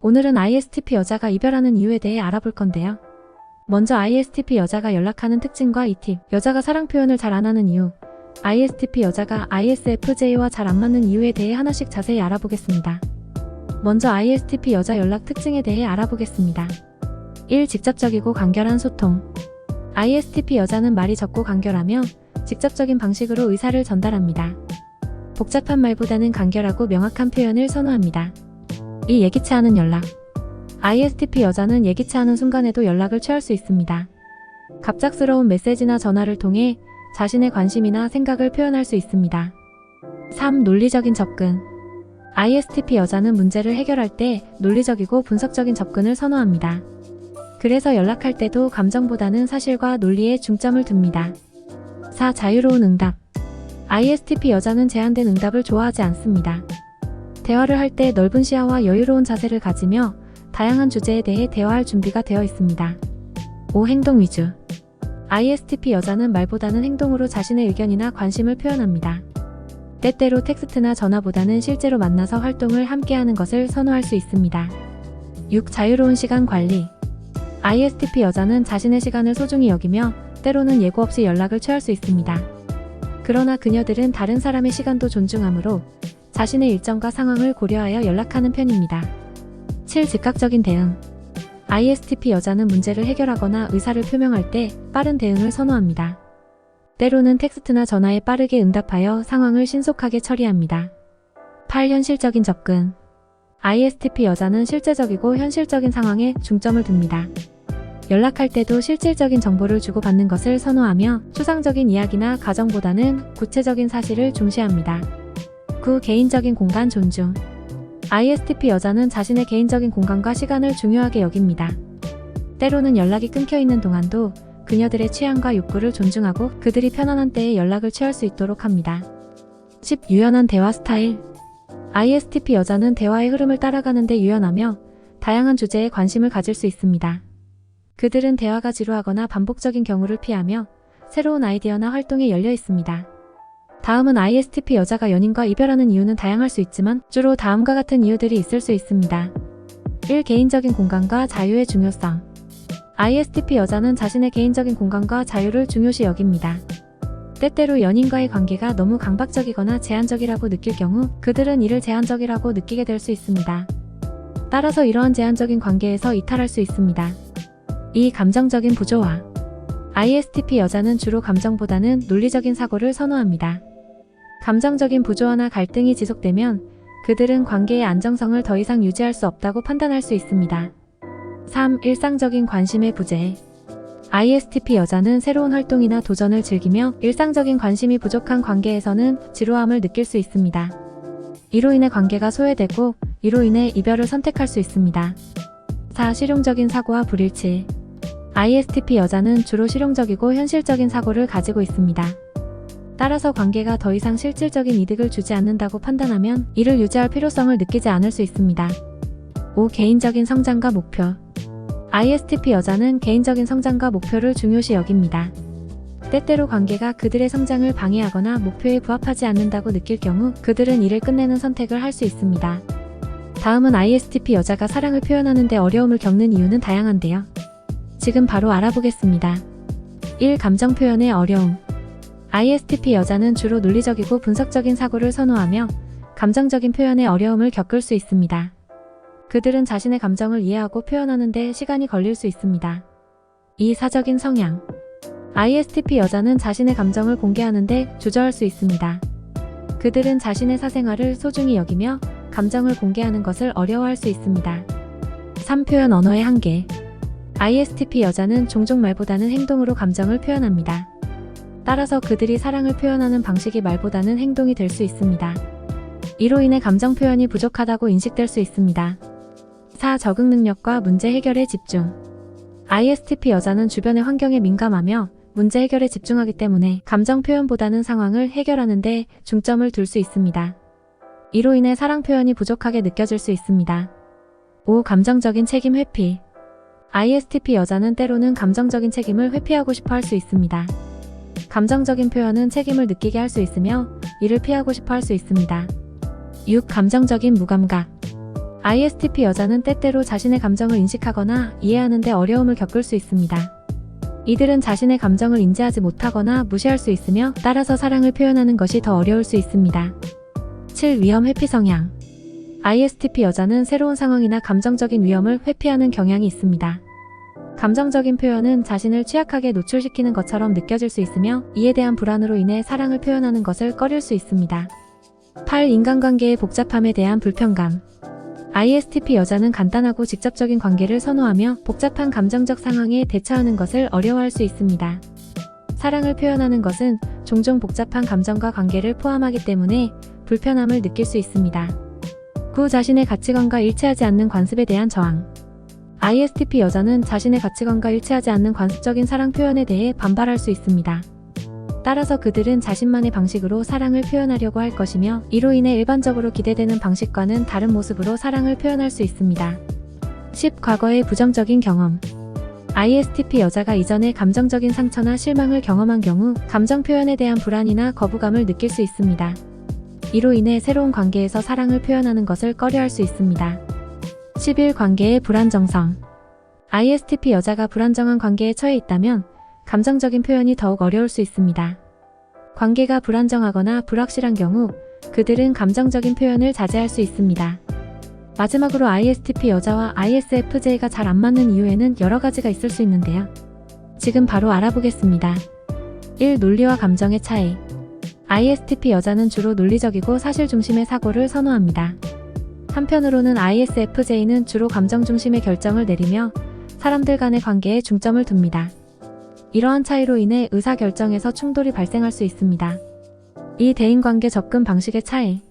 오늘은 ISTP 여자가 이별하는 이유에 대해 알아볼 건데요. 먼저 ISTP 여자가 연락하는 특징과 이 팁, 여자가 사랑 표현을 잘 안 하는 이유, ISTP 여자가 ISFJ와 잘 안 맞는 이유에 대해 하나씩 자세히 알아보겠습니다. 먼저 ISTP 여자 연락 특징에 대해 알아보겠습니다. 1. 직접적이고 간결한 소통. ISTP 여자는 말이 적고 간결하며 직접적인 방식으로 의사를 전달합니다. 복잡한 말보다는 간결하고 명확한 표현을 선호합니다. 2. 예기치 않은 연락. ISTP 여자는 예기치 않은 순간에도 연락을 취할 수 있습니다. 갑작스러운 메시지나 전화를 통해 자신의 관심이나 생각을 표현할 수 있습니다. 3. 논리적인 접근. ISTP 여자는 문제를 해결할 때 논리적이고 분석적인 접근을 선호합니다. 그래서 연락할 때도 감정보다는 사실과 논리에 중점을 둡니다. 4. 자유로운 응답. ISTP 여자는 제한된 응답을 좋아하지 않습니다. 대화를 할 때 넓은 시야와 여유로운 자세를 가지며 다양한 주제에 대해 대화할 준비가 되어 있습니다. 5. 행동 위주. ISTP 여자는 말보다는 행동으로 자신의 의견이나 관심을 표현합니다. 때때로 텍스트나 전화보다는 실제로 만나서 활동을 함께하는 것을 선호할 수 있습니다. 6. 자유로운 시간 관리. ISTP 여자는 자신의 시간을 소중히 여기며 때로는 예고 없이 연락을 취할 수 있습니다. 그러나 그녀들은 다른 사람의 시간도 존중하므로 자신의 일정과 상황을 고려하여 연락하는 편입니다. 7. 즉각적인 대응. ISTP 여자는 문제를 해결하거나 의사를 표명할 때 빠른 대응을 선호합니다. 때로는 텍스트나 전화에 빠르게 응답하여 상황을 신속하게 처리합니다. 8. 현실적인 접근. ISTP 여자는 실제적이고 현실적인 상황에 중점을 둡니다. 연락할 때도 실질적인 정보를 주고받는 것을 선호하며 추상적인 이야기나 가정보다는 구체적인 사실을 중시합니다. 9. 개인적인 공간 존중. ISTP 여자는 자신의 개인적인 공간과 시간을 중요하게 여깁니다. 때로는 연락이 끊겨 있는 동안도 그녀들의 취향과 욕구를 존중하고 그들이 편안한 때에 연락을 취할 수 있도록 합니다. 10. 유연한 대화 스타일. ISTP 여자는 대화의 흐름을 따라가는 데 유연하며 다양한 주제에 관심을 가질 수 있습니다. 그들은 대화가 지루하거나 반복적인 경우를 피하며 새로운 아이디어나 활동에 열려 있습니다. 다음은 ISTP 여자가 연인과 이별하는 이유는 다양할 수 있지만 주로 다음과 같은 이유들이 있을 수 있습니다. 1. 개인적인 공간과 자유의 중요성. ISTP 여자는 자신의 개인적인 공간과 자유를 중요시 여깁니다. 때때로 연인과의 관계가 너무 강박적이거나 제한적이라고 느낄 경우 그들은 이를 제한적이라고 느끼게 될 수 있습니다. 따라서 이러한 제한적인 관계에서 이탈할 수 있습니다. 2. 감정적인 부조화. ISTP 여자는 주로 감정보다는 논리적인 사고를 선호합니다. 감정적인 부조화나 갈등이 지속되면 그들은 관계의 안정성을 더 이상 유지할 수 없다고 판단할 수 있습니다. 3. 일상적인 관심의 부재. ISTP 여자는 새로운 활동이나 도전을 즐기며 일상적인 관심이 부족한 관계에서는 지루함을 느낄 수 있습니다. 이로 인해 관계가 소외되고 이로 인해 이별을 선택할 수 있습니다. 4. 실용적인 사고와 불일치. ISTP 여자는 주로 실용적이고 현실적인 사고를 가지고 있습니다. 따라서 관계가 더 이상 실질적인 이득을 주지 않는다고 판단하면 이를 유지할 필요성을 느끼지 않을 수 있습니다. 5. 개인적인 성장과 목표. ISTP 여자는 개인적인 성장과 목표를 중요시 여깁니다. 때때로 관계가 그들의 성장을 방해하거나 목표에 부합하지 않는다고 느낄 경우 그들은 이를 끝내는 선택을 할 수 있습니다. 다음은 ISTP 여자가 사랑을 표현하는 데 어려움을 겪는 이유는 다양한데요. 지금 바로 알아보겠습니다. 1. 감정 표현의 어려움. ISTP 여자는 주로 논리적이고 분석적인 사고를 선호하며 감정적인 표현의 어려움을 겪을 수 있습니다. 그들은 자신의 감정을 이해하고 표현하는 데 시간이 걸릴 수 있습니다. 2. 사적인 성향. ISTP 여자는 자신의 감정을 공개하는 데 주저할 수 있습니다. 그들은 자신의 사생활을 소중히 여기며 감정을 공개하는 것을 어려워할 수 있습니다. 3. 표현 언어의 한계. ISTP 여자는 종종 말보다는 행동으로 감정을 표현합니다. 따라서 그들이 사랑을 표현하는 방식이 말보다는 행동이 될 수 있습니다. 이로 인해 감정 표현이 부족하다고 인식될 수 있습니다. 4. 적응 능력과 문제 해결에 집중. ISTP 여자는 주변의 환경에 민감하며 문제 해결에 집중하기 때문에 감정 표현보다는 상황을 해결하는 데 중점을 둘 수 있습니다. 이로 인해 사랑 표현이 부족하게 느껴질 수 있습니다. 5. 감정적인 책임 회피. ISTP 여자는 때로는 감정적인 책임을 회피하고 싶어 할 수 있습니다. 감정적인 표현은 책임을 느끼게 할 수 있으며 이를 피하고 싶어 할 수 있습니다. 6. 감정적인 무감각. ISTP 여자는 때때로 자신의 감정을 인식하거나 이해하는 데 어려움을 겪을 수 있습니다. 이들은 자신의 감정을 인지하지 못하거나 무시할 수 있으며 따라서 사랑을 표현하는 것이 더 어려울 수 있습니다. 7. 위험 회피 성향. ISTP 여자는 새로운 상황이나 감정적인 위험을 회피하는 경향이 있습니다. 감정적인 표현은 자신을 취약하게 노출시키는 것처럼 느껴질 수 있으며 이에 대한 불안으로 인해 사랑을 표현하는 것을 꺼릴 수 있습니다. 8. 인간관계의 복잡함에 대한 불편감. ISTP 여자는 간단하고 직접적인 관계를 선호하며 복잡한 감정적 상황에 대처하는 것을 어려워할 수 있습니다. 사랑을 표현하는 것은 종종 복잡한 감정과 관계를 포함하기 때문에 불편함을 느낄 수 있습니다. 9. 자신의 가치관과 일치하지 않는 관습에 대한 저항. ISTP 여자는 자신의 가치관과 일치하지 않는 관습적인 사랑 표현에 대해 반발할 수 있습니다. 따라서 그들은 자신만의 방식으로 사랑을 표현하려고 할 것이며 이로 인해 일반적으로 기대되는 방식과는 다른 모습으로 사랑을 표현할 수 있습니다. 10. 과거의 부정적인 경험. ISTP 여자가 이전에 감정적인 상처나 실망을 경험한 경우 감정 표현에 대한 불안이나 거부감을 느낄 수 있습니다. 이로 인해 새로운 관계에서 사랑을 표현하는 것을 꺼려할 수 있습니다. 11. 관계의 불안정성. ISTP 여자가 불안정한 관계에 처해 있다면 감정적인 표현이 더욱 어려울 수 있습니다. 관계가 불안정하거나 불확실한 경우 그들은 감정적인 표현을 자제할 수 있습니다. 마지막으로 ISTP 여자와 ISFJ가 잘 안 맞는 이유에는 여러 가지가 있을 수 있는데요. 지금 바로 알아보겠습니다. 1. 논리와 감정의 차이. ISTP 여자는 주로 논리적이고 사실 중심의 사고를 선호합니다. 한편으로는 ISFJ는 주로 감정 중심의 결정을 내리며 사람들 간의 관계에 중점을 둡니다. 이러한 차이로 인해 의사결정에서 충돌이 발생할 수 있습니다. 2. 대인관계 접근 방식의 차이.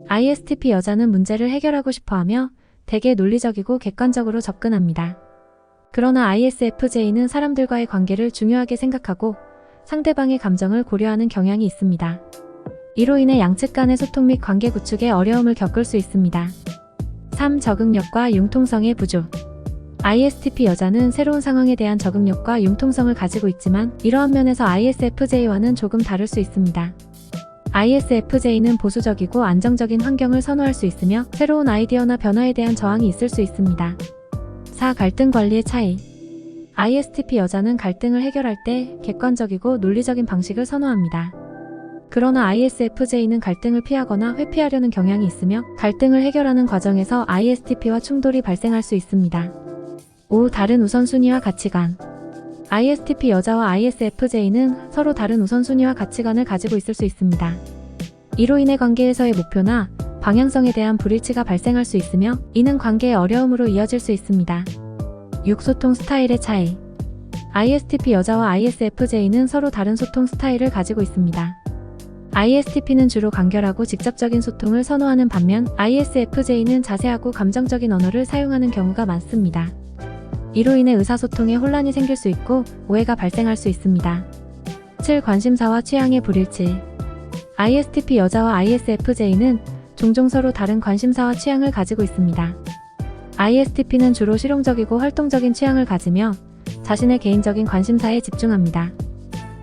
ISTP 여자는 문제를 해결하고 싶어하며 대개 논리적이고 객관적으로 접근합니다. 그러나 ISFJ는 사람들과의 관계를 중요하게 생각하고 상대방의 감정을 고려하는 경향이 있습니다. 이로 인해 양측 간의 소통 및 관계 구축에 어려움을 겪을 수 있습니다. 3. 적응력과 융통성의 부족. ISTP 여자는 새로운 상황에 대한 적응력과 융통성을 가지고 있지만 이러한 면에서 ISFJ와는 조금 다를 수 있습니다. ISFJ는 보수적이고 안정적인 환경을 선호할 수 있으며 새로운 아이디어나 변화에 대한 저항이 있을 수 있습니다. 4. 갈등 관리의 차이. ISTP 여자는 갈등을 해결할 때 객관적이고 논리적인 방식을 선호합니다. 그러나 ISFJ는 갈등을 피하거나 회피하려는 경향이 있으며 갈등을 해결하는 과정에서 ISTP와 충돌이 발생할 수 있습니다. 5. 다른 우선순위와 가치관. ISTP 여자와 ISFJ는 서로 다른 우선순위와 가치관을 가지고 있을 수 있습니다. 이로 인해 관계에서의 목표나 방향성에 대한 불일치가 발생할 수 있으며 이는 관계의 어려움으로 이어질 수 있습니다. 6. 소통 스타일의 차이. ISTP 여자와 ISFJ는 서로 다른 소통 스타일을 가지고 있습니다. ISTP는 주로 간결하고 직접적인 소통을 선호하는 반면 ISFJ는 자세하고 감정적인 언어를 사용하는 경우가 많습니다. 이로 인해 의사소통에 혼란이 생길 수 있고 오해가 발생할 수 있습니다. 7. 관심사와 취향의 불일치. ISTP 여자와 ISFJ는 종종 서로 다른 관심사와 취향을 가지고 있습니다. ISTP는 주로 실용적이고 활동적인 취향을 가지며 자신의 개인적인 관심사에 집중합니다.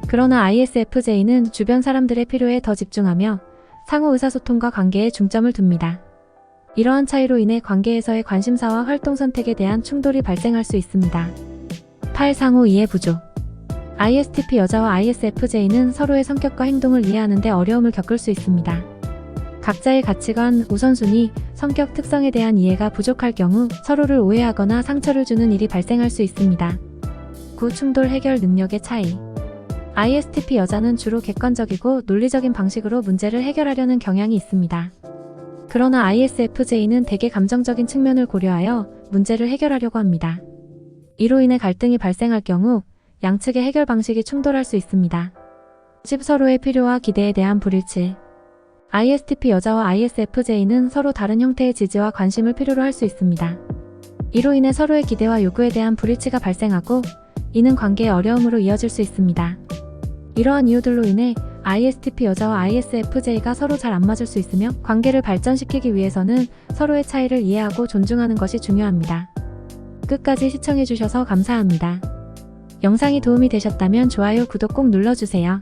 그러나 ISFJ는 주변 사람들의 필요에 더 집중하며 상호 의사소통과 관계에 중점을 둡니다. 이러한 차이로 인해 관계에서의 관심사와 활동 선택에 대한 충돌이 발생할 수 있습니다. 8. 상호 이해 부족. ISTP 여자와 ISFJ는 서로의 성격과 행동을 이해하는 데 어려움을 겪을 수 있습니다. 각자의 가치관, 우선순위, 성격 특성에 대한 이해가 부족할 경우 서로를 오해하거나 상처를 주는 일이 발생할 수 있습니다. 9. 충돌 해결 능력의 차이. ISTP 여자는 주로 객관적이고 논리적인 방식으로 문제를 해결하려는 경향이 있습니다. 그러나 ISFJ는 대개 감정적인 측면을 고려하여 문제를 해결하려고 합니다. 이로 인해 갈등이 발생할 경우 양측의 해결 방식이 충돌할 수 있습니다. 10. 서로의 필요와 기대에 대한 불일치. ISTP 여자와 ISFJ는 서로 다른 형태의 지지와 관심을 필요로 할 수 있습니다. 이로 인해 서로의 기대와 요구에 대한 불일치가 발생하고 이는 관계의 어려움으로 이어질 수 있습니다. 이러한 이유들로 인해 ISTP 여자와 ISFJ가 서로 잘 안 맞을 수 있으며 관계를 발전시키기 위해서는 서로의 차이를 이해하고 존중하는 것이 중요합니다. 끝까지 시청해주셔서 감사합니다. 영상이 도움이 되셨다면 좋아요, 구독 꼭 눌러주세요.